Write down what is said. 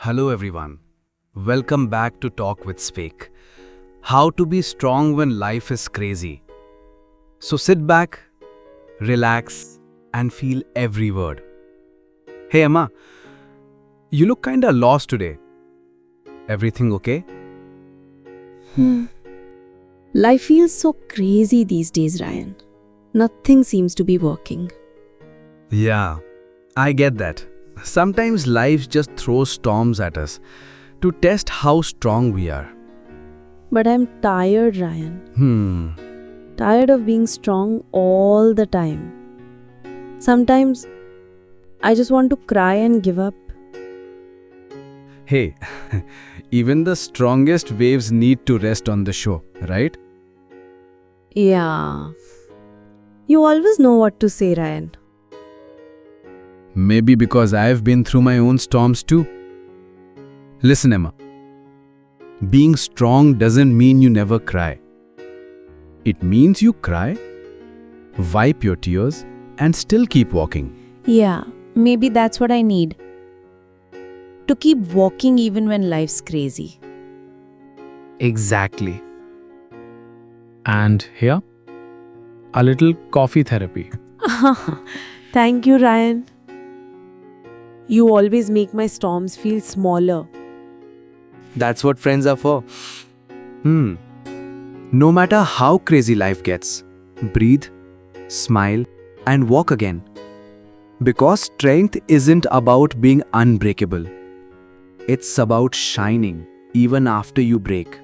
Hello everyone. Welcome back to Talk with Spake. How to be strong when life is crazy. So sit back, relax, and feel every word. Hey Emma, you look kinda lost today. Everything okay? Life feels so crazy these days, Ryan. Nothing seems to be working. Yeah, I get that. Sometimes life just throws storms at us to test how strong we are. But I'm tired, Ryan. Tired of being strong all the time. Sometimes I just want to cry and give up. Hey, even the strongest waves need to rest on the shore, right? Yeah. You always know what to say, Ryan. Maybe because I've been through my own storms too. Listen, Emma. Being strong doesn't mean you never cry. It means you cry, wipe your tears, and still keep walking. Yeah, maybe that's what I need. To keep walking even when life's crazy. Exactly. And here, a little coffee therapy. Thank you, Ryan. You always make my storms feel smaller. That's what friends are for. No matter how crazy life gets, breathe, smile, and walk again. Because strength isn't about being unbreakable. It's about shining even after you break.